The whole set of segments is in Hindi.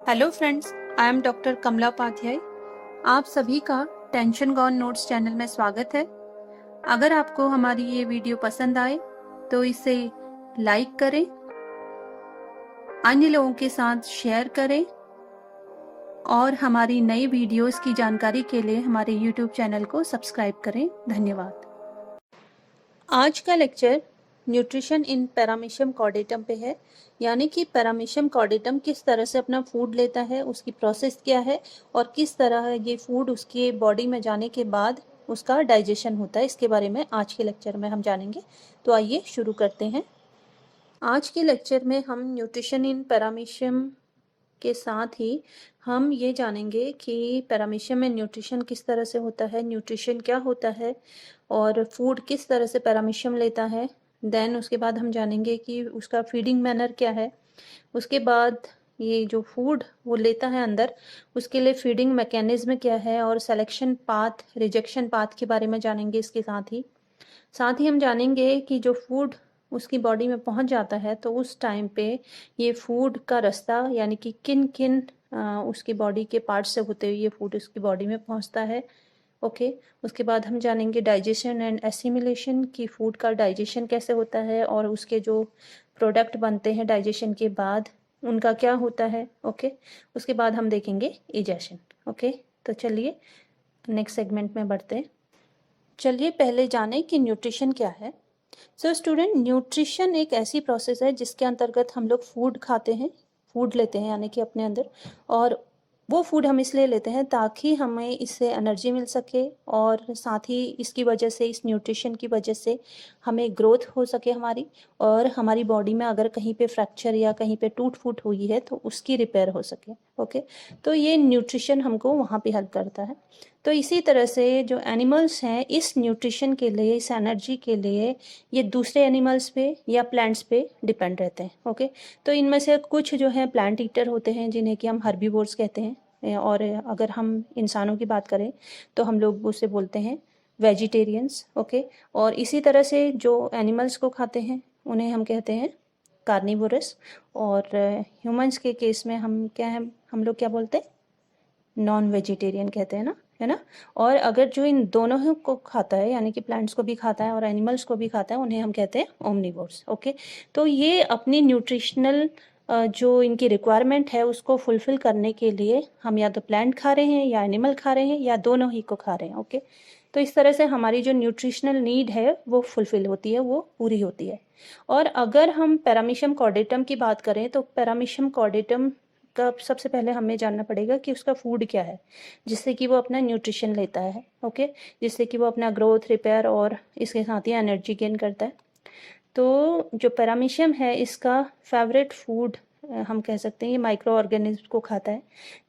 Hello friends, I am doctor Kamla Upadhyay. आप सभी का टेंशन गॉन नोट्स चैनल में स्वागत है। अगर आपको हमारी ये वीडियो पसंद आए तो इसे लाइक करें, अन्य लोगों के साथ शेयर करें और हमारी नई वीडियोस की जानकारी के लिए हमारे यूट्यूब चैनल को सब्सक्राइब करें। धन्यवाद। आज का लेक्चर न्यूट्रिशन इन पैरामीशियम कॉर्डेटम पे है, यानी कि पैरामीशियम कॉर्डेटम किस तरह से अपना फूड लेता है, उसकी प्रोसेस क्या है और किस तरह ये फूड उसके बॉडी में जाने के बाद उसका डाइजेशन होता है, इसके बारे में आज के लेक्चर में हम जानेंगे। तो आइए शुरू करते हैं। आज के लेक्चर में हम न्यूट्रिशन इन पैरामीशियम के साथ ही हम ये जानेंगे कि पैरामीशियम में न्यूट्रिशन किस तरह से होता है, न्यूट्रिशन क्या होता है और फूड किस तरह से पैरामीशियम लेता है। देन उसके बाद हम जानेंगे कि उसका फीडिंग मैनर क्या है। उसके बाद ये जो फूड वो लेता है अंदर, उसके लिए फीडिंग मैकेनिज्म क्या है और सिलेक्शन पाथ, रिजेक्शन पाथ के बारे में जानेंगे। इसके साथ ही हम जानेंगे कि जो फूड उसकी बॉडी में पहुंच जाता है तो उस टाइम पे ये फूड का रास्ता, यानी कि किन किन उसकी बॉडी के पार्ट से होते हुए ये फूड उसकी बॉडी में पहुंचता है। ओके। उसके बाद हम जानेंगे डाइजेशन एंड एसिमिलेशन, की फूड का डाइजेशन कैसे होता है और उसके जो प्रोडक्ट बनते हैं डाइजेशन के बाद उनका क्या होता है। ओके। उसके बाद हम देखेंगे इजेशन। ओके, तो चलिए नेक्स्ट सेगमेंट में बढ़ते हैं। चलिए पहले जानें कि न्यूट्रिशन क्या है। सो स्टूडेंट, न्यूट्रिशन एक ऐसी प्रोसेस है जिसके अंतर्गत हम लोग फूड खाते हैं, फूड लेते हैं यानी कि अपने अंदर, और वो फूड हम इसलिए लेते हैं ताकि हमें इससे एनर्जी मिल सके और साथ ही इसकी वजह से, इस न्यूट्रिशन की वजह से हमें ग्रोथ हो सके हमारी, और हमारी बॉडी में अगर कहीं पे फ्रैक्चर या कहीं पे टूट फूट हुई है तो उसकी रिपेयर हो सके। ओके, तो ये न्यूट्रिशन हमको वहाँ पे हेल्प करता है। तो इसी तरह से जो एनिमल्स हैं, इस न्यूट्रिशन के लिए, इस एनर्जी के लिए ये दूसरे एनिमल्स पे या प्लांट्स पे डिपेंड रहते हैं। ओके, तो इनमें से कुछ जो है प्लांट ईटर होते हैं जिन्हें कि हम हर्बीवोर्स कहते हैं, और अगर हम इंसानों की बात करें तो हम लोग उसे बोलते हैं वेजिटेरियंस। ओके, और इसी तरह से जो एनिमल्स को खाते हैं उन्हें हम कहते हैं कार्निवोरस, और ह्यूमंस के केस में हम लोग क्या बोलते हैं, नॉन वेजिटेरियन कहते हैं ना, है ना। और अगर जो इन दोनों को खाता है, यानी कि प्लांट्स को भी खाता है और एनिमल्स को भी खाता है, उन्हें हम कहते हैं ओमनिवोर्स। ओके, तो ये अपनी न्यूट्रिशनल जो इनकी रिक्वायरमेंट है उसको फुलफिल करने के लिए हम या तो प्लांट खा रहे हैं या एनिमल खा रहे हैं या दोनों ही को खा रहे हैं। ओके, तो इस तरह से हमारी जो न्यूट्रिशनल नीड है वो फुलफिल होती है, वो पूरी होती है। और अगर हम पैरामीशियम कॉर्डेटम की बात करें तो पैरामीशियम कॉर्डेटम का सबसे पहले हमें जानना पड़ेगा कि उसका फूड क्या है जिससे कि वो अपना न्यूट्रिशन लेता है। ओके, जिससे कि वो अपना ग्रोथ, रिपेयर और इसके साथ ही एनर्जी गेन करता है। तो जो पैरामीशियम है इसका फेवरेट फूड हम कह सकते हैं ये माइक्रो ऑर्गेनिज्म को खाता है,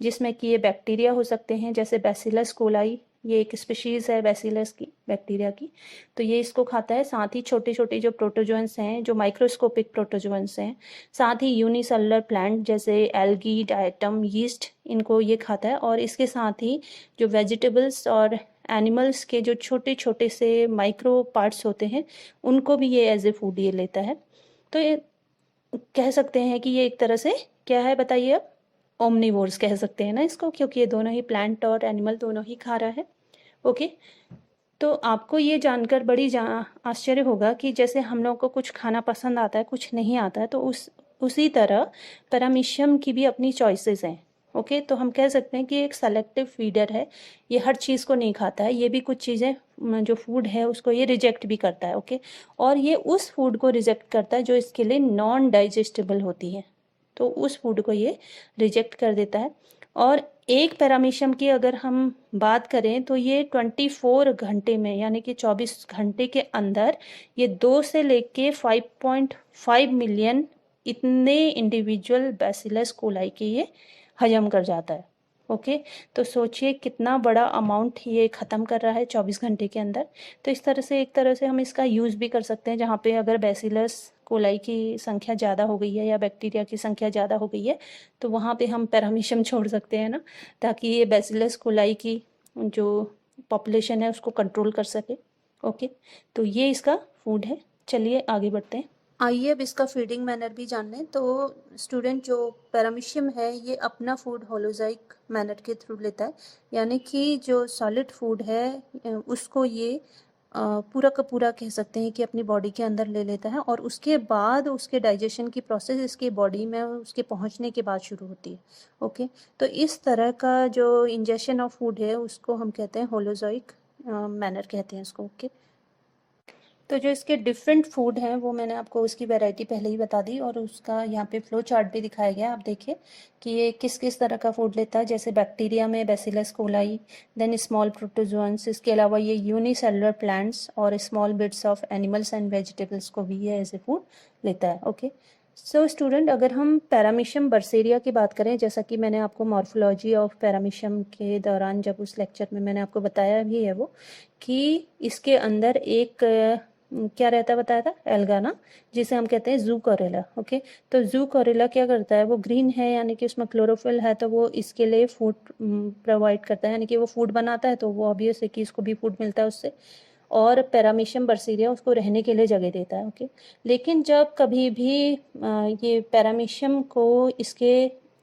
जिसमें कि ये बैक्टीरिया हो सकते हैं, जैसे बैसिलस कोलाई, ये एक स्पीशीज़ है बैसिलस की, बैक्टीरिया की, तो ये इसको खाता है। साथ ही छोटे छोटे जो प्रोटोजोअन्स हैं, जो माइक्रोस्कोपिक प्रोटोजोअन्स हैं, साथ ही यूनिसेलुलर प्लांट जैसे एल्गी, डायटम, यीस्ट, इनको ये खाता है। और इसके साथ ही जो वेजिटेबल्स और एनिमल्स के जो छोटे छोटे से माइक्रो पार्ट्स होते हैं उनको भी ये एज ए फूड ये लेता है। तो ये कह सकते हैं कि ये एक तरह से क्या है बताइए आप, ओमनिवोर्स कह सकते हैं ना इसको, क्योंकि ये दोनों ही प्लांट और एनिमल दोनों ही खा रहा है। ओके, तो आपको ये जानकर बड़ी आश्चर्य होगा कि जैसे हम लोगों को कुछ खाना पसंद आता है, कुछ नहीं आता है, तो उसी तरह पैरामीशियम की भी अपनी चॉइसेस हैं। ओके, तो हम कह सकते हैं कि एक सेलेक्टिव फीडर है, ये हर चीज़ को नहीं खाता है, ये भी कुछ चीज़ें जो फूड है उसको ये रिजेक्ट भी करता है। ओके, और ये उस फूड को रिजेक्ट करता है जो इसके लिए नॉन डाइजेस्टेबल होती है, तो उस फूड को ये रिजेक्ट कर देता है। और एक पैरामीशियम की अगर हम बात करें तो ये 24 घंटे में, यानी कि 24 घंटे के अंदर ये 2 से लेके 5.5 मिलियन इतने इंडिविजुअल बैसिलस कोलाई के ये हजम कर जाता है। ओके, तो सोचिए कितना बड़ा अमाउंट ये ख़त्म कर रहा है 24 घंटे के अंदर। तो इस तरह से, एक तरह से हम इसका यूज़ भी कर सकते हैं, जहाँ पे अगर बैसिलस कोलाई की संख्या ज़्यादा हो गई है या बैक्टीरिया की संख्या ज़्यादा हो गई है तो वहाँ पे हम पैरामीशियम छोड़ सकते हैं ना, ताकि ये बैसिलस कोलाई की जो पॉपुलेशन है उसको कंट्रोल कर सके। ओके, तो ये इसका फूड है। चलिए आगे बढ़ते हैं। आइए अब इसका फीडिंग मैनर भी जान लें। तो स्टूडेंट, जो पैरामीशियम है ये अपना फूड होलोजाइक मैनर के थ्रू लेता है, यानी कि जो सॉलिड फूड है उसको ये पूरा का पूरा कह सकते हैं कि अपनी बॉडी के अंदर ले लेता है, और उसके बाद उसके डाइजेशन की प्रोसेस इसकी बॉडी में उसके पहुंचने के बाद शुरू होती है। ओके, तो इस तरह का जो इंजेक्शन ऑफ फूड है उसको हम कहते हैं होलोजाइक मैनर कहते हैं इसको। ओके, तो जो इसके डिफरेंट फूड हैं वो मैंने आपको उसकी वैरायटी पहले ही बता दी, और उसका यहाँ पे फ्लो चार्ट भी दिखाया गया। आप देखिए कि ये किस किस तरह का फूड लेता है। जैसे बैक्टीरिया में bacillus coli, then small protozoans, इसके अलावा ये यूनिसेलुलर प्लांट्स और small bits of animals and vegetables को भी ये एज ए फूड लेता है। ओके, सो स्टूडेंट, अगर हम पैरामीशियम बर्सेरिया की बात करें, जैसा कि मैंने आपको मॉर्फोलॉजी ऑफ पैरामीशियम के दौरान जब उस लेक्चर में मैंने आपको बताया भी है वो, कि इसके अंदर एक क्या रहता है बताया था, एल्गाना, जिसे हम कहते हैं जू कोरेला। ओके, तो जू कोरेला क्या करता है, वो ग्रीन है यानी कि उसमें क्लोरोफिल है, तो वो इसके लिए फूड प्रोवाइड करता है, यानी कि वो फूड बनाता है, तो वो ऑब्वियस है कि इसको भी फूड मिलता है उससे। और पैरामीशियम बर्सीरिया उसको रहने के लिए जगह देता है। ओके, लेकिन जब कभी भी ये पैरामीशियम को इसके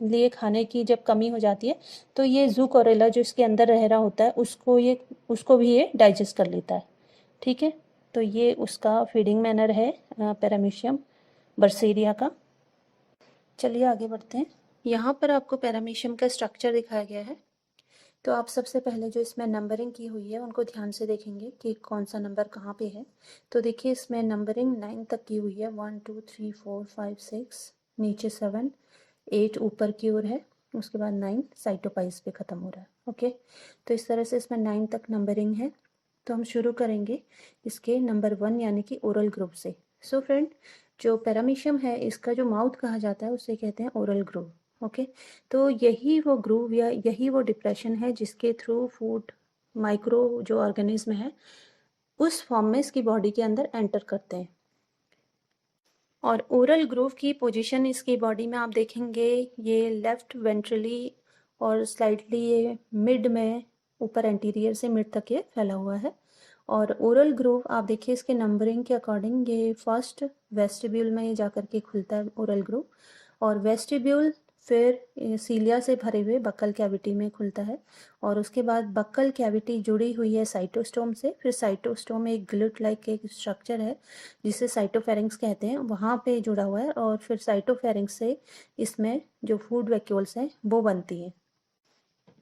लिए खाने की जब कमी हो जाती है, तो ये जू कोरेला जो इसके अंदर रह रहा होता है उसको भी ये डाइजेस्ट कर लेता है। ठीक है, तो ये उसका फीडिंग मैनर है पैरामीशियम बर्सेरिया का। चलिए आगे बढ़ते हैं। यहाँ पर आपको पैरामीशियम का स्ट्रक्चर दिखाया गया है। तो आप सबसे पहले जो इसमें नंबरिंग की हुई है उनको ध्यान से देखेंगे कि कौन सा नंबर कहाँ पे है। तो देखिए इसमें नंबरिंग 9 तक की हुई है, 1 2 3 4 5 6, नीचे 7 8 ऊपर की ओर है, उसके बाद 9 साइटोपाइस पे ख़त्म हो रहा है। ओके, तो इस तरह से इसमें 9 तक नंबरिंग है। तो हम शुरू करेंगे इसके नंबर 1 यानी कि ओरल ग्रुप से। सो फ्रेंड, जो पैरामीशियम है इसका जो माउथ कहा जाता है उसे कहते हैं ओरल ग्रुव। ओके, तो यही वो ग्रूव या यही वो डिप्रेशन है जिसके थ्रू फूड माइक्रो जो ऑर्गेनिज्म है उस फॉर्म में इसकी बॉडी के अंदर एंटर करते हैं। और ओरल ग्रूव की पोजीशन इसकी बॉडी में आप देखेंगे ये लेफ्ट वेंट्रली और स्लाइडली ये मिड में ऊपर एंटीरियर से मिड तक ये फैला हुआ है। और ओरल ग्रूव आप देखिए इसके नंबरिंग के अकॉर्डिंग ये फर्स्ट वेस्टिब्यूल में ये जाकर के खुलता है ओरल ग्रूव, और वेस्टिब्यूल फिर सीलिया से भरे हुए बक्कल कैविटी में खुलता है, और उसके बाद बक्कल कैविटी जुड़ी हुई है साइटोस्टोम से। फिर साइटोस्टोम एक ग्लूट लाइक एक स्ट्रक्चर है जिसे साइटोफेरिंक्स कहते हैं, वहाँ पे जुड़ा हुआ है, और फिर साइटोफेरिंक्स से इसमें जो फूड वैक्यूल्स हैं वो बनती है।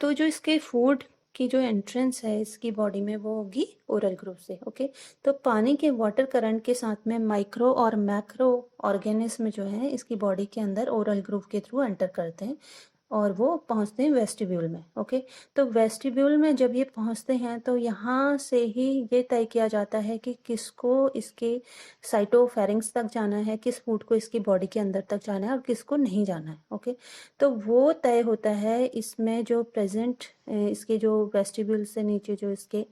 तो जो इसके फूड की जो एंट्रेंस है इसकी बॉडी में वो होगी ओरल ग्रुव से। ओके, तो पानी के वाटर करंट के साथ में माइक्रो और मैक्रो ऑर्गेनिज्म जो है इसकी बॉडी के अंदर ओरल ग्रुव के थ्रू एंटर करते हैं, और वो पहुंचते हैं वेस्टिब्यूल में। ओके, तो वेस्टिब्यूल में जब ये पहुंचते हैं तो यहाँ से ही ये तय किया जाता है कि किसको इसके साइटोफेरिंक्स तक जाना है, किस फूड को इसकी बॉडी के अंदर तक जाना है और किसको नहीं जाना है। ओके, तो वो तय होता है इसमें जो प्रेजेंट इसके जो वेस्टिब्यूल से नीचे जो इसके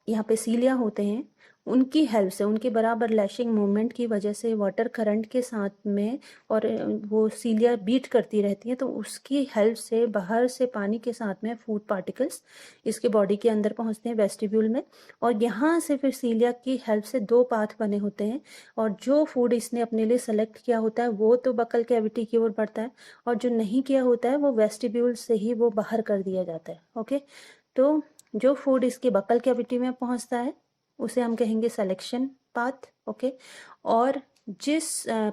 यहाँ पे सीलिया होते हैं उनकी हेल्प से, उनके बराबर लैशिंग मूवमेंट की वजह से वाटर करंट के साथ में, और वो सीलिया बीट करती रहती है, तो उसकी हेल्प से बाहर से पानी के साथ में फूड पार्टिकल्स इसके बॉडी के अंदर पहुंचते हैं वेस्टिब्यूल में, और यहाँ से फिर सीलिया की हेल्प से दो पाथ बने होते हैं, और जो फूड इसने अपने लिए सेलेक्ट किया होता है वो तो बकल कैविटी की ओर बढ़ता है, और जो नहीं किया होता है वो वेस्टिब्यूल से ही वो बाहर कर दिया जाता है। ओके, तो जो फूड इसकी बकल कैविटी में पहुंचता है उसे हम कहेंगे सिलेक्शन पाथ। ओके, और जिस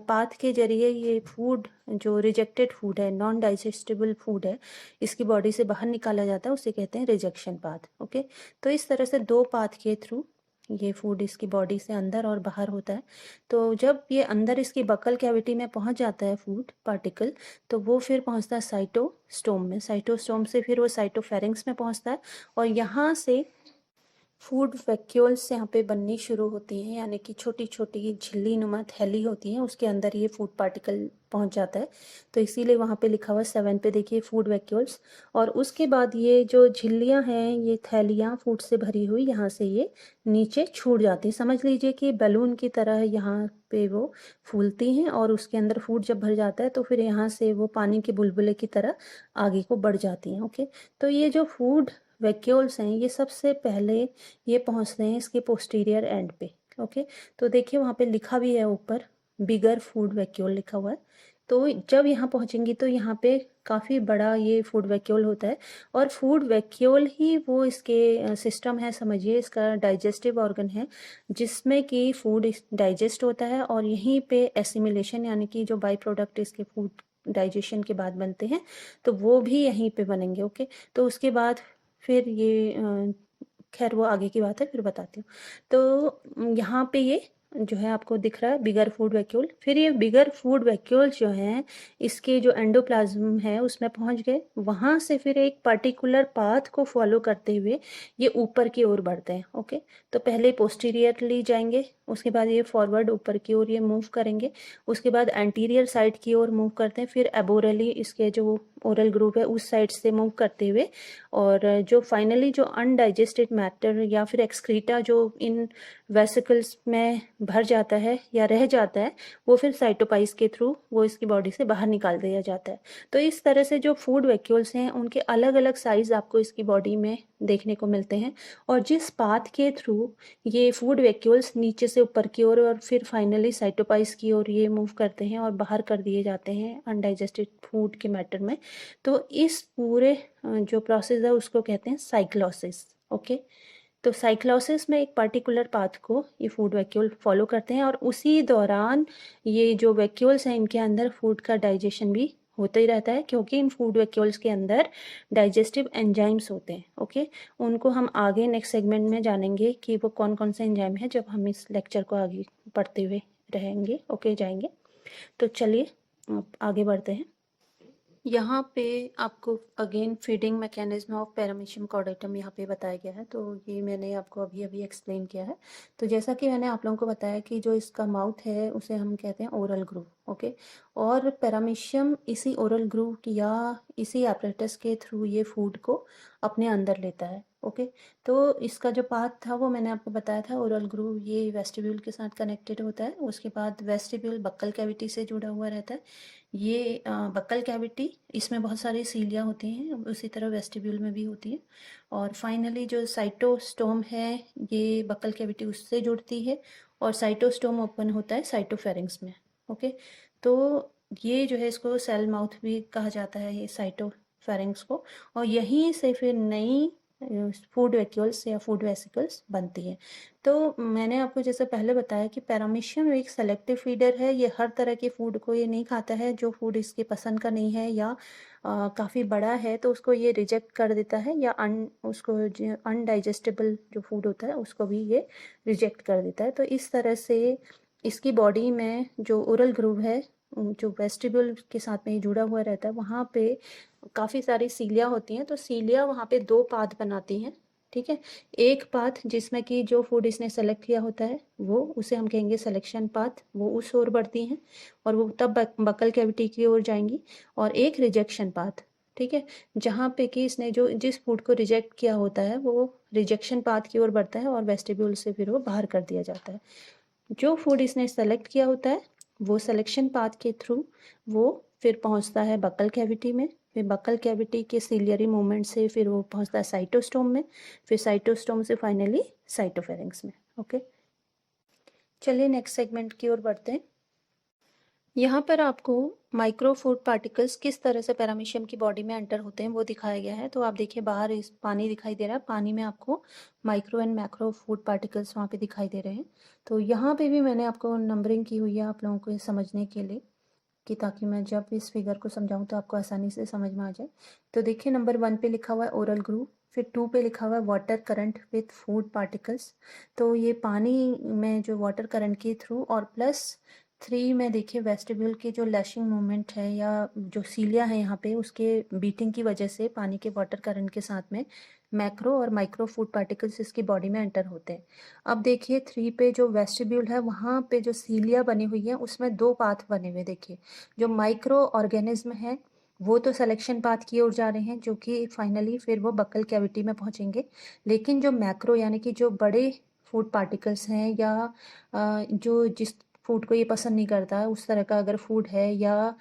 पाथ के जरिए ये फूड जो रिजेक्टेड फूड है, नॉन डाइजेस्टेबल फूड है, इसकी बॉडी से बाहर निकाला जाता है उसे कहते हैं रिजेक्शन पाथ। ओके, तो इस तरह से दो पाथ के थ्रू ये फूड इसकी बॉडी से अंदर और बाहर होता है। तो जब ये अंदर इसकी बकल कैविटी में पहुंच जाता है फूड पार्टिकल, तो वो फिर पहुंचता है साइटोस्टोम में, साइटोस्टोम से फिर वो साइटोफेरिंक्स में पहुंचता है, और यहाँ से फूड वैक्यूल्स यहाँ पे बननी शुरू होती हैं, यानी कि छोटी छोटी झिल्ली नुमा थैली होती हैं, उसके अंदर ये फूड पार्टिकल पहुंच जाता है। तो इसीलिए वहाँ पे लिखा हुआ 7 पे देखिए फूड वैक्यूल्स, और उसके बाद ये जो झिल्लियाँ हैं, ये थैलियाँ फूड से भरी हुई, यहाँ से ये नीचे छूट जाती हैं। समझ लीजिए कि बैलून की तरह यहाँ पे वो फूलती हैं, और उसके अंदर फूड जब भर जाता है तो फिर यहाँ से वो पानी के बुलबुले की तरह आगे को बढ़ जाती हैं। ओके, तो ये जो फूड वैक्यूल्स हैं ये सबसे पहले ये पहुंचते हैं इसके पोस्टीरियर एंड पे, ओके, तो देखिए वहाँ पे लिखा भी है ऊपर, बिगर फूड वैक्यूल लिखा हुआ है। तो जब यहाँ पहुँचेंगी तो यहाँ पे काफ़ी बड़ा ये फूड वैक्यूल होता है, और फूड वैक्यूल ही वो इसके सिस्टम है, समझिए इसका डाइजेस्टिव ऑर्गन है, जिसमें कि फूड डाइजेस्ट होता है, और यहीं पे एसिमिलेशन यानी कि जो बाई प्रोडक्ट इसके फूड डाइजेशन के बाद बनते हैं, तो वो भी यहीं पे बनेंगे। ओके, तो उसके बाद फिर ये खैर वो आगे की बात है, फिर बताती हूँ। तो यहाँ पे ये जो है आपको दिख रहा है बिगर फूड वैक्यूल। फिर ये बिगर फूड वैक्यूल जो हैं, इसके जो एंडोप्लाज्म है उसमें पहुँच गए, वहाँ से फिर एक पर्टिकुलर पाथ को फॉलो करते हुए ये ऊपर की ओर बढ़ते हैं। ओके, तो पहले पोस्टीरियरली जाएंगे, उसके बाद ये फॉरवर्ड ऊपर की ओर ये मूव करेंगे, उसके बाद एंटीरियर साइड की ओर मूव करते हैं, फिर एबोरली इसके जो ओरल ग्रुप है उस साइड से मूव करते हुए, और जो फाइनली जो अनडाइजेस्टेड मैटर या फिर एक्सक्रीटा जो इन वेसिकल्स में भर जाता है या रह जाता है, वो फिर साइटोपाइस के थ्रू वो इसकी बॉडी से बाहर निकाल दिया जाता है। तो इस तरह से जो फूड वैक्यूल्स हैं उनके अलग अलग साइज आपको इसकी बॉडी में देखने को मिलते हैं, और जिस पाथ के थ्रू ये फूड वैक्यूल्स नीचे से ऊपर की ओर और फिर फाइनली साइटोपाइस की ओर ये मूव करते हैं और बाहर कर दिए जाते हैं अनडाइजेस्टेड फूड के मैटर में, तो इस पूरे जो प्रोसेस है उसको कहते हैं साइक्लोसिस। ओके, तो साइक्लोसिस में एक पर्टिकुलर पाथ को ये फूड वैक्यूल फॉलो करते हैं, और उसी दौरान ये जो वैक्यूल्स हैं इनके अंदर फूड का डाइजेशन भी होता ही रहता है, क्योंकि इन फूड वैक्यूल्स के अंदर डाइजेस्टिव एंजाइम्स होते हैं। ओके, उनको हम आगे नेक्स्ट सेगमेंट में जानेंगे कि वो कौन कौन से एंजाइम है, जब हम इस लेक्चर को आगे पढ़ते हुए रहेंगे। ओके, जाएंगे। तो चलिए अब आगे बढ़ते हैं। यहाँ पे आपको again feeding mechanism of paramecium caudatum यहाँ पे बताया गया है, तो ये मैंने आपको अभी अभी एक्सप्लेन किया है। तो जैसा कि मैंने आप लोगों को बताया कि जो इसका माउथ है उसे हम कहते हैं ओरल ग्रूव। ओके, और पैरामीशियम इसी ओरल ग्रूव या इसी एपरेटस के थ्रू ये फूड को अपने अंदर लेता है। ओके, तो इसका जो पाथ था वो मैंने आपको बताया था, ओरल ग्रूव ये वेस्टिब्यूल के साथ कनेक्टेड होता है, उसके बाद वेस्टिब्यूल बक्कल कैविटी से जुड़ा हुआ रहता है। ये बक्कल कैविटी, इसमें बहुत सारी सीलियाँ होती हैं, उसी तरह वेस्टिब्यूल में भी होती है, और फाइनली जो साइटोस्टोम है ये बक्कल कैविटी उससे जुड़ती है, और साइटोस्टोम ओपन होता है साइटोफेरिंग्स में। ओके, तो ये जो है इसको सेल माउथ भी कहा जाता है, ये साइटोफेरिंग्स को, और यहीं से फिर नई फूड वैक्यूल्स या फूड वेसिकल्स बनती हैं। तो मैंने आपको जैसे पहले बताया कि पैरामीशियम एक सेलेक्टिव फीडर है, ये हर तरह के फूड को ये नहीं खाता है, जो फूड इसके पसंद का नहीं है या काफ़ी बड़ा है तो उसको ये रिजेक्ट कर देता है, या उसको अनडाइजेस्टेबल जो फूड होता है उसको भी ये रिजेक्ट कर देता है। तो इस तरह से इसकी बॉडी में जो ओरल ग्रूव है, जो वेस्टिब्यूल के साथ में जुड़ा हुआ रहता है, वहाँ पे काफ़ी सारी सीलियाँ होती हैं, तो सीलियाँ वहाँ पे दो पाथ बनाती हैं। ठीक है, एक पाथ जिसमें कि जो फूड इसने सेलेक्ट किया होता है वो, उसे हम कहेंगे सिलेक्शन पाथ, वो उस ओर बढ़ती हैं और वो तब बक्कल कैविटी की ओर जाएंगी, और एक रिजेक्शन पाथ, ठीक है, जहाँ पे कि इसने जो जिस फूड को रिजेक्ट किया होता है वो रिजेक्शन पाथ की ओर बढ़ता है और वेस्टिब्यूल से फिर वो बाहर कर दिया जाता है। जो फूड इसने सेलेक्ट किया होता है वो सिलेक्शन पाथ के थ्रू वो फिर पहुंचता है बक्कल कैविटी में, फिर बक्कल कैविटी के सीलियरी मूवमेंट से फिर वो पहुंचता है साइटोस्टोम में, फिर साइटोस्टोम से फाइनली साइटोफेरिंग्स में। ओके, चलिए नेक्स्ट सेगमेंट की ओर बढ़ते हैं। यहाँ पर आपको माइक्रो फूड पार्टिकल्स किस तरह से पैरामीशियम की बॉडी में एंटर होते हैं वो दिखाया गया है। तो आप देखिए बाहर इस पानी दिखाई दे रहा है, पानी में आपको micro and macro food particles वहाँ पे दिखाई दे रहे हैं। तो यहाँ पे भी मैंने आपको नंबरिंग की हुई है आप लोगों को समझने के लिए, कि ताकि मैं जब इस फिगर को समझाऊँ तो आपको आसानी से समझ में आ जाए। तो देखिए नंबर 1 पे लिखा हुआ है ओरल ग्रूव, फिर 2 पे लिखा हुआ है water current with food particles, तो ये पानी में जो वाटर करंट के थ्रू, और +3 में देखिए वेस्टिब्यूल की जो लैशिंग मूवमेंट है या जो सीलिया है यहाँ पे उसके बीटिंग की वजह से पानी के वाटर करंट के साथ में मैक्रो और माइक्रो फूड पार्टिकल्स इसकी बॉडी में एंटर होते हैं। अब देखिए 3 पे जो वेस्टिब्यूल है वहाँ पे जो सीलिया बनी हुई है उसमें दो पाथ बने हुए, देखिए जो माइक्रो ऑर्गेनिज्म है वो तो सिलेक्शन पाथ की ओर जा रहे हैं, जो कि फाइनली फिर वो बक्कल कैविटी में पहुंचेंगे, लेकिन जो मैक्रो यानी कि जो बड़े फूड पार्टिकल्स हैं या जो जिस फूड को ये पसंद नहीं करता उस तरह का अगर फूड है, या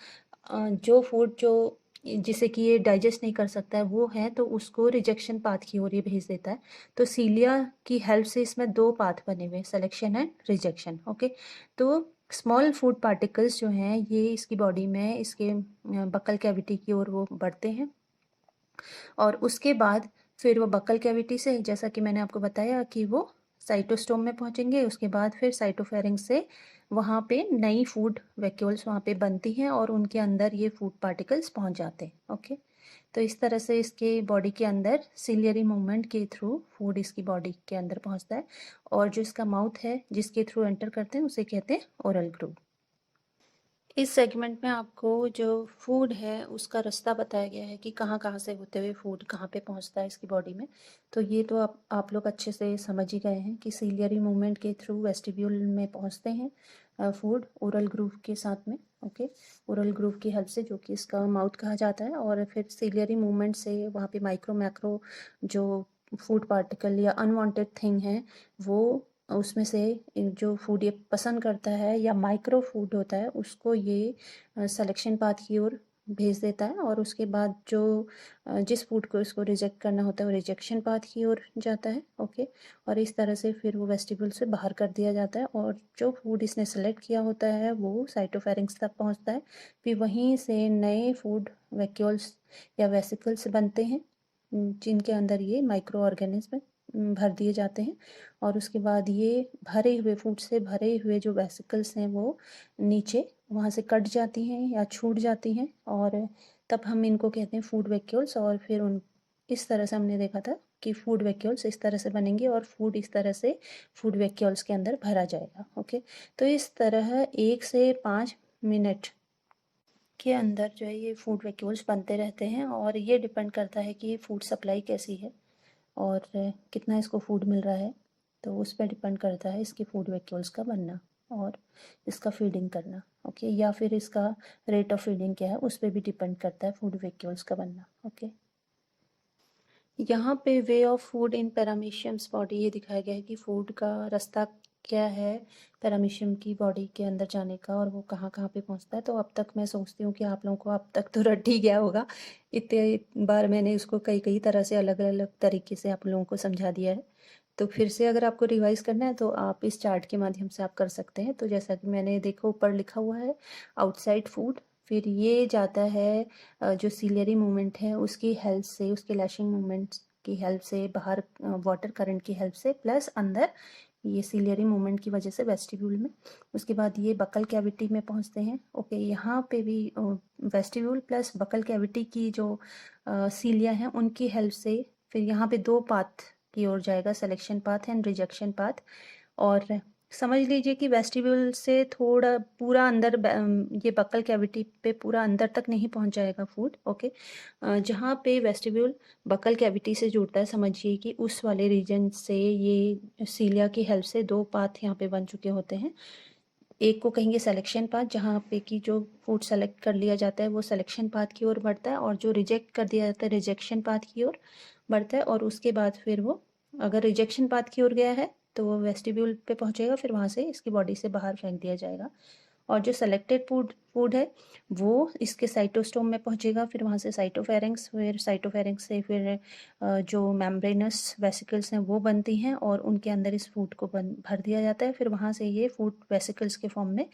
जो फूड जो जिसे कि ये डाइजेस्ट नहीं कर सकता है वो है, तो उसको रिजेक्शन पाथ की ओर ये भेज देता है। तो सीलिया की हेल्प से इसमें दो पाथ बने हुए, सिलेक्शन एंड रिजेक्शन। ओके, तो स्मॉल फूड पार्टिकल्स जो हैं ये इसकी बॉडी में इसके बकल कैविटी की ओर वो बढ़ते हैं, और उसके बाद फिर वो बकल कैविटी से, जैसा कि मैंने आपको बताया कि वो साइटोस्टोम में पहुंचेंगे, उसके बाद फिर साइटोफेरिंक्स से वहाँ पे नई फूड वैक्यूल्स वहाँ पे बनती हैं और उनके अंदर ये फूड पार्टिकल्स पहुँच जाते हैं। ओके, तो इस तरह से इसके बॉडी के अंदर सिलियरी मूवमेंट के थ्रू फूड इसकी बॉडी के अंदर पहुँचता है, और जो इसका माउथ है जिसके थ्रू एंटर करते हैं उसे कहते हैं ओरल ग्रूव। इस सेगमेंट में आपको जो फूड है उसका रास्ता बताया गया है कि कहाँ कहाँ से होते हुए फूड कहाँ पे पहुँचता है इसकी बॉडी में। तो ये तो आप लोग अच्छे से समझ ही गए हैं कि सीलियरी मूवमेंट के थ्रू वेस्टिब्यूल में पहुँचते हैं फूड ओरल ग्रूव के साथ में। ओके, ओरल ग्रूव की हेल्प से, जो कि इसका माउथ कहा जाता है, और फिर सीलियरी मूवमेंट से वहाँ पे माइक्रो मैक्रो जो फूड पार्टिकल या अनवांटेड थिंग है वो उसमें से जो फूड ये पसंद करता है या माइक्रो फूड होता है उसको ये सिलेक्शन पाथ की ओर भेज देता है, और उसके बाद जो जिस फूड को इसको रिजेक्ट करना होता है वो रिजेक्शन पाथ की ओर जाता है। ओके, और इस तरह से फिर वो वेस्टिब्यूल से बाहर कर दिया जाता है, और जो फूड इसने सेलेक्ट किया होता है वो साइटोफेरिंक्स तक पहुंचता है। फिर वहीं से नए फूड वैक्यूल्स या वेसिकल्स बनते हैं जिनके अंदर ये माइक्रो ऑर्गेनिज्म भर दिए जाते हैं, और उसके बाद ये भरे हुए फूड से भरे हुए जो वेसिकल्स हैं वो नीचे वहाँ से कट जाती हैं या छूट जाती हैं, और तब हम इनको कहते हैं फूड वैक्यूल्स। और फिर उन इस तरह से हमने देखा था कि फूड वैक्यूल्स इस तरह से बनेंगे और फूड इस तरह से फूड वैक्यूल्स के अंदर भरा जाएगा। ओके, तो इस तरह 1 से 5 मिनट के अंदर जो है ये फूड वैक्यूल्स बनते रहते हैं, और ये डिपेंड करता है कि फूड सप्लाई कैसी है और कितना इसको फूड मिल रहा है, तो उस पर डिपेंड करता है इसके फूड वैक्यूल्स का बनना और इसका फीडिंग करना। ओके, या फिर इसका रेट ऑफ फीडिंग क्या है उस पर भी डिपेंड करता है फूड वैक्यूल्स का बनना। ओके, यहाँ पे way of food in paramecium's body ये दिखाया गया है कि फूड का रास्ता क्या है पैरामीशियम की बॉडी के अंदर जाने का, और वो कहाँ कहाँ पे पहुँचता है। तो अब तक मैं सोचती हूँ कि आप लोगों को अब तक तो रट ही गया होगा, इतने बार मैंने उसको कई कई तरह से अलग अलग तरीके से आप लोगों को समझा दिया है। तो फिर से अगर आपको रिवाइज करना है तो आप इस चार्ट के माध्यम से आप कर सकते हैं। तो जैसा कि मैंने देखो ऊपर लिखा हुआ है आउटसाइड फूड, फिर ये जाता है जो सीलियरी मूवमेंट है उसकी हेल्प से, उसके लैशिंग मूवमेंट की हेल्प से बाहर वाटर करंट की हेल्प से, प्लस अंदर ये सीलियरी मूवमेंट की वजह से वेस्टिब्यूल में। उसके बाद ये बकल कैविटी में पहुंचते हैं। ओके, यहाँ पे भी वेस्टिब्यूल प्लस बकल कैविटी की जो सीलिया हैं उनकी हेल्प से फिर यहाँ पे दो पाथ की ओर जाएगा, selection path and rejection path. और समझ लीजिए कि वेस्टिब्यूल से थोड़ा पूरा अंदर ये बकल कैविटी पे पूरा अंदर तक नहीं पहुंच जाएगा फूड। ओके, जहाँ पे वेस्टिब्यूल बकल कैविटी से जुड़ता है समझिए कि उस वाले रीजन से ये सीलिया की हेल्प से दो पाथ यहाँ पे बन चुके होते हैं। एक को कहेंगे सिलेक्शन पाथ, जहाँ पे कि जो फूड सेलेक्ट कर लिया जाता है वो सिलेक्शन पाथ की ओर बढ़ता है, और जो रिजेक्ट कर दिया जाता है रिजेक्शन पाथ की ओर बढ़ता है। और उसके बाद फिर वो अगर रिजेक्शन पाथ की ओर गया है तो वो वेस्टिब्यूल पे पहुंचेगा, फिर वहाँ से इसकी बॉडी से बाहर फेंक दिया जाएगा। और जो सेलेक्टेड फूड है वो इसके साइटोस्टोम में पहुंचेगा, फिर वहाँ से साइटोफेरिंक्स, फिर साइटोफेरिंक्स से फिर जो मेम्ब्रेनस वेसिकल्स हैं वो बनती हैं और उनके अंदर इस फूड को भर दिया जाता है। फिर वहाँ से ये फूड वेसिकल्स के फॉर्म में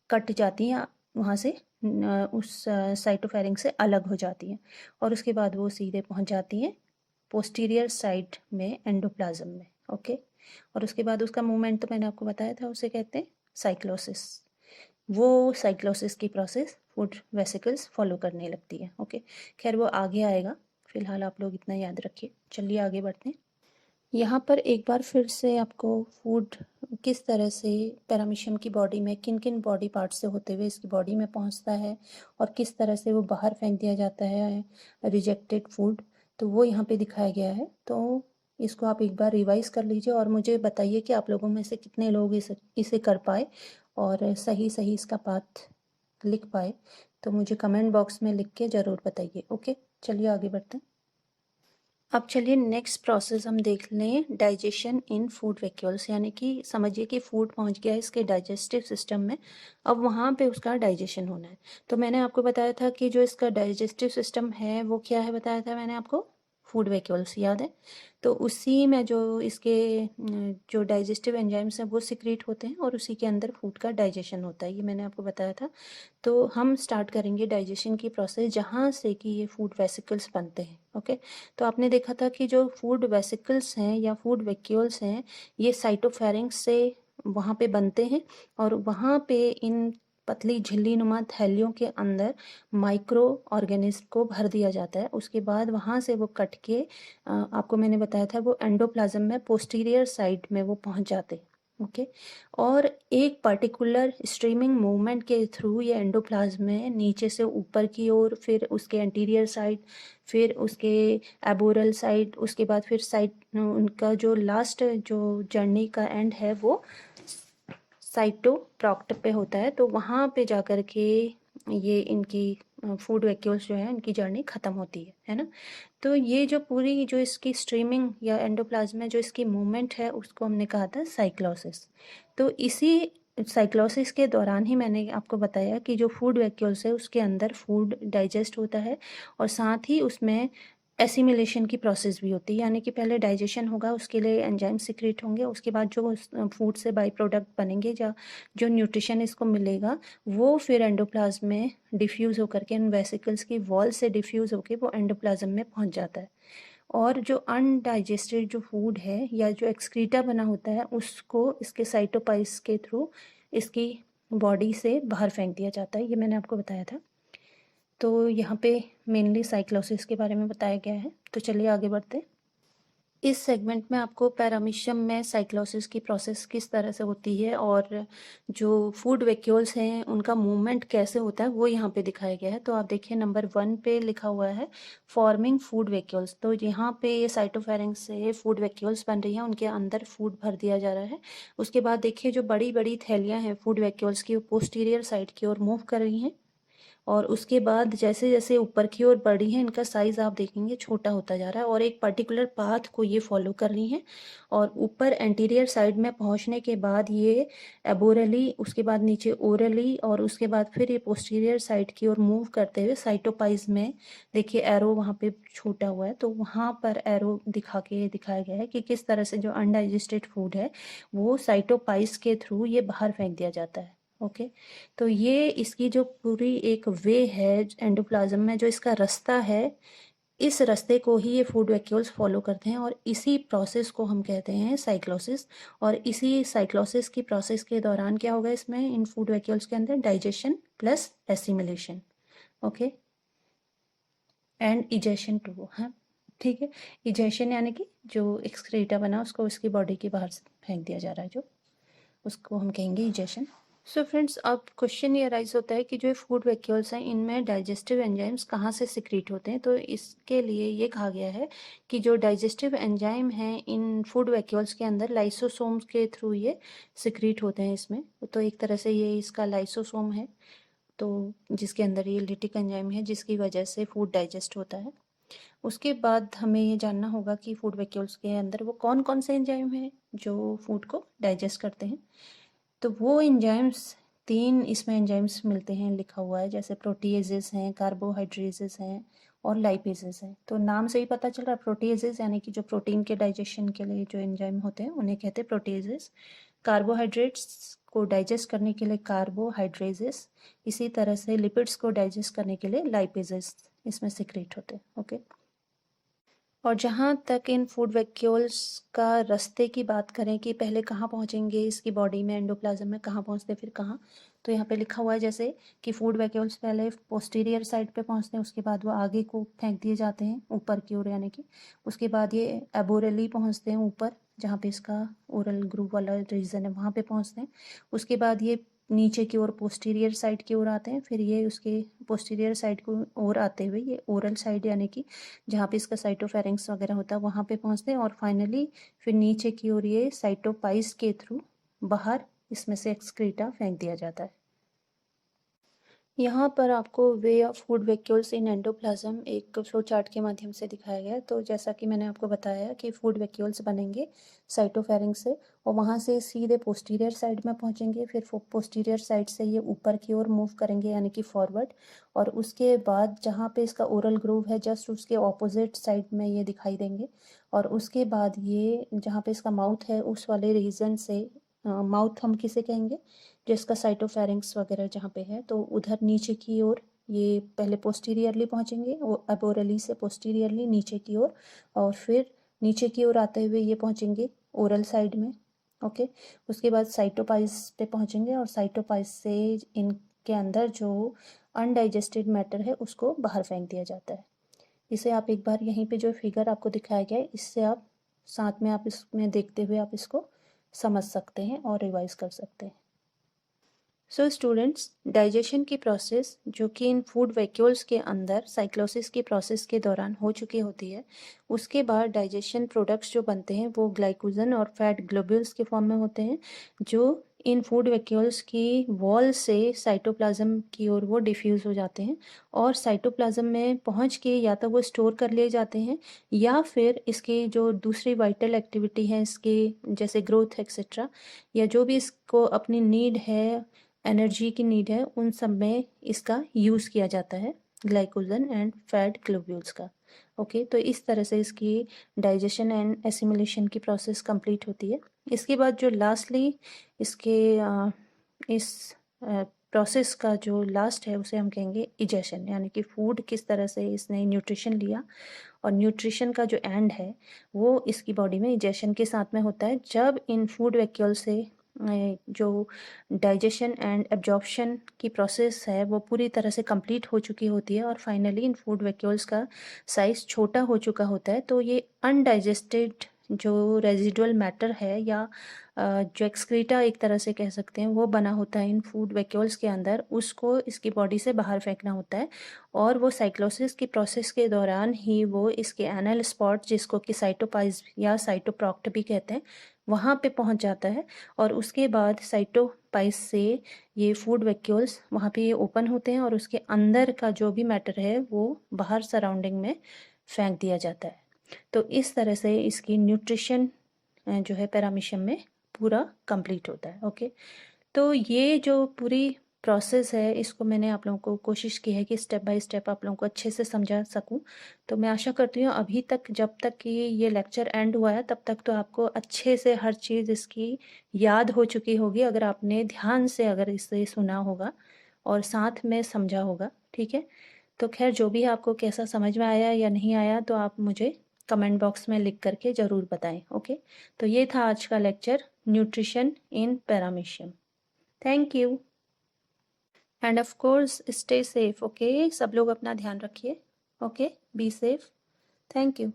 कट जाती हैं, वहाँ से उस साइटोफेरिंक्स से अलग हो जाती हैं, और उसके बाद वो सीधे पहुँच जाती हैं पोस्टीरियर साइड में एंडोप्लाज्म में। ओके, और उसके बाद उसका मूवमेंट तो मैंने आपको बताया था, उसे कहते हैं साइक्लोसिस। वो साइक्लोसिस की प्रोसेस फूड वेसिकल्स फॉलो करने लगती है। ओके, खैर वो आगे आएगा, फिलहाल आप लोग इतना याद रखिए। चलिए आगे बढ़ते हैं। यहाँ पर एक बार फिर से आपको फूड किस तरह से पैरामीशियम की बॉडी में किन किन बॉडी पार्ट्स से होते हुए इसकी बॉडी में पहुँचता है और किस तरह से वो बाहर फेंक दिया जाता है रिजेक्टेड फूड, तो वो यहाँ पे दिखाया गया है। तो इसको आप एक बार रिवाइज कर लीजिए और मुझे बताइए कि आप लोगों में से कितने लोग इसे कर पाए और सही सही इसका पाथ लिख पाए। तो मुझे कमेंट बॉक्स में लिख के ज़रूर बताइए। ओके, चलिए आगे बढ़ते हैं। अब चलिए नेक्स्ट प्रोसेस हम देख लें, डाइजेशन इन फूड वैक्यूल्स, यानी कि समझिए कि फूड पहुंच गया है इसके डाइजेस्टिव सिस्टम में, अब वहाँ पे उसका डाइजेशन होना है। तो मैंने आपको बताया था कि जो इसका डाइजेस्टिव सिस्टम है वो क्या है, बताया था मैंने आपको, फूड वैक्यूल्स, याद है? तो उसी में जो इसके जो डाइजेस्टिव एंजाइम्स हैं वो सिक्रीट होते हैं और उसी के अंदर फूड का डाइजेशन होता है, ये मैंने आपको बताया था। तो हम स्टार्ट करेंगे डाइजेशन की प्रोसेस जहाँ से कि ये फूड वेसिकल्स बनते हैं। ओके, तो आपने देखा था कि जो फूड वेसिकल्स हैं या फूड वैक्यूल्स हैं, ये साइटोफेरिंक्स से वहाँ पे बनते हैं और वहाँ पे इन पतली झिल्ली नुमा थैलियों के अंदर माइक्रो ऑर्गेनिज्म को भर दिया जाता है। उसके बाद वहाँ से वो कट के आपको मैंने बताया था वो एंडोप्लाज्म में पोस्टीरियर साइड में वो पहुँच जाते हैं। ओके, और एक पर्टिकुलर स्ट्रीमिंग मूवमेंट के थ्रू ये एंडोप्लाज्म में नीचे से ऊपर की ओर, फिर उसके एंटीरियर साइड, फिर उसके एबोरल साइड, उसके बाद फिर साइड उनका जो लास्ट जो जर्नी का एंड है वो साइटोप्रॉक्ट पे होता है। तो वहाँ पे जाकर के ये इनकी फूड वैक्यूल्स जो है इनकी जर्नी ख़त्म होती है ना। तो ये जो पूरी जो इसकी स्ट्रीमिंग या एंडोप्लाज्म में जो इसकी मूवमेंट है उसको हमने कहा था साइक्लोसिस। तो इसी साइक्लोसिस के दौरान ही मैंने आपको बताया कि जो फूड वैक्यूल्स है उसके अंदर फूड डाइजेस्ट होता है और साथ ही उसमें एसिमिलेशन की प्रोसेस भी होती है, यानी कि पहले डाइजेशन होगा, उसके लिए एंजाइम सिक्रेट होंगे, उसके बाद जो फूड से बाई प्रोडक्ट बनेंगे या जो न्यूट्रिशन इसको मिलेगा वो फिर एंडोप्लाज्म में डिफ्यूज़ होकर के इन वेसिकल्स की वॉल से डिफ्यूज़ होकर वो एंडोप्लाज्म में पहुंच जाता है। और जो अनडाइजेस्टेड जो फूड है या जो एक्सक्रीटा बना होता है उसको इसके साइटोपाइस के थ्रू इसकी बॉडी से बाहर फेंक दिया जाता है, ये मैंने आपको बताया था। तो यहाँ पे मेनली साइक्लोसिस के बारे में बताया गया है। तो चलिए आगे बढ़ते हैं। इस सेगमेंट में आपको पैरामीशियम में साइक्लोसिस की प्रोसेस किस तरह से होती है और जो फूड वैक्यूल्स हैं उनका मूवमेंट कैसे होता है वो यहाँ पे दिखाया गया है। तो आप देखिए नंबर 1 पे लिखा हुआ है फॉर्मिंग फूड वैक्यूल्स। तो यहाँ पे ये साइटोफेरिंक्स से फूड वैक्यूल्स बन रही हैं, उनके अंदर फूड भर दिया जा रहा है। उसके बाद देखिए जो बड़ी बड़ी थैलियाँ हैं फूड वैक्यूल्स की वो पोस्टीरियर साइड की ओर मूव कर रही हैं और उसके बाद जैसे जैसे ऊपर की ओर बढ़ी हैं इनका साइज़ आप देखेंगे छोटा होता जा रहा है और एक पर्टिकुलर पाथ को ये फॉलो कर रही हैं और ऊपर एंटीरियर साइड में पहुंचने के बाद ये एबोरली, उसके बाद नीचे ओरली और उसके बाद फिर ये पोस्टीरियर साइड की ओर मूव करते हुए साइटोपाइज में, देखिए एरो वहाँ पे छोटा हुआ है तो वहाँ पर एरो दिखा के दिखाया गया है कि किस तरह से जो अनडाइजेस्टेड फूड है वो साइटोपाइज के थ्रू ये बाहर फेंक दिया जाता है। ओके, तो ये इसकी जो पूरी एक वे है एंडोप्लाज्म में, जो इसका रास्ता है, इस रास्ते को ही ये फूड वैक्यूल्स फॉलो करते हैं और इसी प्रोसेस को हम कहते हैं साइक्लोसिस। और इसी साइक्लोसिस की प्रोसेस के दौरान क्या होगा इसमें इन फूड वैक्यूल्स के अंदर digestion plus assimilation, okay, and egestion too, हाँ ठीक है। इजेशन यानी कि जो एक्सक्रीटा बना उसको उसकी बॉडी के बाहर फेंक दिया जा रहा है, जो उसको हम कहेंगे इजेशन। सो फ्रेंड्स, अब क्वेश्चन ये राइज होता है कि जो फूड वैक्यूल्स हैं इनमें डाइजेस्टिव एंजाइम्स कहाँ से सिक्रीट होते हैं। तो इसके लिए ये कहा गया है कि जो डाइजेस्टिव एंजाइम हैं इन फूड वैक्यूल्स के अंदर लाइसोसोम्स के थ्रू ये सिक्रीट होते हैं इसमें। तो एक तरह से ये इसका लाइसोसोम है, तो जिसके अंदर ये लिटिक एंजाइम है जिसकी वजह से फूड डाइजेस्ट होता है। उसके बाद हमें ये जानना होगा कि फूड वैक्यूल्स के अंदर वो कौन कौन से एंजाइम हैं जो फूड को डाइजेस्ट करते हैं। तो वो एंजाइम्स, 3 इसमें एंजाइम्स मिलते हैं, लिखा हुआ है, जैसे प्रोटीएजेस हैं, कार्बोहाइड्रेजेस हैं और लाइपेजेस हैं। तो नाम से ही पता चल रहा है, प्रोटीएजेस यानी कि जो प्रोटीन के डाइजेशन के लिए जो एंजाइम होते हैं उन्हें कहते हैं प्रोटीएजेस। कार्बोहाइड्रेट्स को डाइजेस्ट करने के लिए कार्बोहाइड्रेजेस, इसी तरह से लिपिड्स को डाइजेस्ट करने के लिए लाइपेजेस इसमें सिक्रेट होते हैं। ओके, और जहाँ तक इन फूड वैक्यूल्स का रास्ते की बात करें कि पहले कहाँ पहुँचेंगे इसकी बॉडी में, एंडोप्लाज्म में कहाँ पहुँचते फिर कहाँ, तो यहाँ पे लिखा हुआ है जैसे कि फूड वैक्यूल्स पहले पोस्टीरियर साइड पे पहुँचते हैं, उसके बाद वो आगे को फेंक दिए जाते हैं ऊपर की ओर, यानी कि उसके बाद ये एबोरली पहुँचते हैं ऊपर जहाँ पे इसका ओरल ग्रूव वाला रीजन है वहाँ पे पहुँचते हैं। उसके बाद ये नीचे की ओर पोस्टीरियर साइड की ओर आते हैं, फिर ये उसके पोस्टीरियर साइड को ओर आते हुए ये ओरल साइड यानी कि जहाँ पे इसका साइटोफेरिंक्स वगैरह होता है वहाँ पे पहुँचते हैं और फाइनली फिर नीचे की ओर ये साइटोपाइस के थ्रू बाहर इसमें से एक्सक्रीटा फेंक दिया जाता है। यहाँ पर आपको वे of food vacuoles in endoplasm एक फ्लो चार्ट के माध्यम से दिखाया गया है। तो जैसा कि मैंने आपको बताया कि फूड वैक्यूल्स बनेंगे साइटोफेरिंक्स से और वहाँ से सीधे पोस्टीरियर साइड में पहुँचेंगे, फिर पोस्टीरियर साइड से ये ऊपर की ओर मूव करेंगे यानी कि फॉरवर्ड, और उसके बाद जहाँ पे इसका ओरल ग्रूव है जस्ट उसके ऑपोजिट साइड में ये दिखाई देंगे, और उसके बाद ये जहाँ पे इसका माउथ है उस वाले रीजन से, माउथ हम किसे कहेंगे जिसका साइटोफेरिंक्स वगैरह जहाँ पे है, तो उधर नीचे की ओर ये पहले पोस्टीरियरली पहुँचेंगे, वो अबोरली से पोस्टीरियरली नीचे की ओर, और फिर नीचे की ओर आते हुए ये पहुँचेंगे ओरल साइड में। ओके, उसके बाद साइटोपाइस पे पहुँचेंगे और साइटोपाइस से इनके अंदर जो अनडाइजेस्टेड मैटर है उसको बाहर फेंक दिया जाता है। इसे आप एक बार यहीं पे जो फिगर आपको दिखाया गया है इससे आप साथ में आप इसमें देखते हुए आप इसको समझ सकते हैं और रिवाइज कर सकते हैं। सो स्टूडेंट्स, डाइजेशन की प्रोसेस जो कि इन फूड वैक्यूल्स के अंदर साइक्लोसिस की प्रोसेस के दौरान हो चुकी होती है, उसके बाद डाइजेशन प्रोडक्ट्स जो बनते हैं वो ग्लाइकोजन और फैट ग्लोब्यूल्स के फॉर्म में होते हैं, जो इन फूड वैक्यूल्स की वॉल से साइटोप्लाज्म की ओर वो डिफ्यूज़ हो जाते हैं और साइटोप्लाज्म में पहुंच के या तो वो स्टोर कर लिए जाते हैं या फिर इसकी जो दूसरी वाइटल एक्टिविटी है इसके जैसे ग्रोथ एक्सेट्रा, या जो भी इसको अपनी नीड है, एनर्जी की नीड है, उन सब में इसका यूज़ किया जाता है ग्लाइकोजन एंड फैट ग्लोब्यूल्स का। ओके, तो इस तरह से इसकी डाइजेशन एंड एसिमिलेशन की प्रोसेस कंप्लीट होती है। इसके बाद जो लास्टली इसके इस प्रोसेस का जो लास्ट है उसे हम कहेंगे इजेशन, यानी कि फूड किस तरह से इसने न्यूट्रिशन लिया, और न्यूट्रिशन का जो एंड है वो इसकी बॉडी में इजेशन के साथ में होता है, जब इन फूड वैक्यूल से जो डाइजेशन एंड एब्जॉर्प्शन की प्रोसेस है वो पूरी तरह से कंप्लीट हो चुकी होती है और फाइनली इन फूड वैक्यूल्स का साइज़ छोटा हो चुका होता है। तो ये अनडाइजेस्टेड जो रेजिडुअल मैटर है या जो एक्सक्रीटा एक तरह से कह सकते हैं वो बना होता है इन फूड वैक्यूल्स के अंदर, उसको इसकी बॉडी से बाहर फेंकना होता है और वो साइक्लोसिस की प्रोसेस के दौरान ही वो इसके एनल स्पॉट जिसको कि साइटोपाइज या साइटोप्रॉक्ट भी कहते हैं वहाँ पे पहुँच जाता है, और उसके बाद साइटोपाइस से ये फूड वैक्यूल्स वहाँ पे ये ओपन होते हैं और उसके अंदर का जो भी मैटर है वो बाहर सराउंडिंग में फेंक दिया जाता है। तो इस तरह से इसकी न्यूट्रिशन जो है पैरामीशियम में पूरा कंप्लीट होता है। ओके, तो ये जो पूरी प्रोसेस है इसको मैंने आप लोगों को कोशिश की है कि स्टेप बाय स्टेप आप लोगों को अच्छे से समझा सकूं। तो मैं आशा करती हूँ अभी तक जब तक कि ये लेक्चर एंड हुआ है तब तक तो आपको अच्छे से हर चीज़ इसकी याद हो चुकी होगी, अगर आपने ध्यान से अगर इसे सुना होगा और साथ में समझा होगा। ठीक है, तो खैर जो भी आपको कैसा समझ में आया या नहीं आया तो आप मुझे कमेंट बॉक्स में लिख करके ज़रूर बताएं। ओके, तो ये था आज का lecture, nutrition in paramecium. Thank you end of course stay safe. Okay, सब लोग अपना ध्यान रखिए। Okay, be safe. Thank you.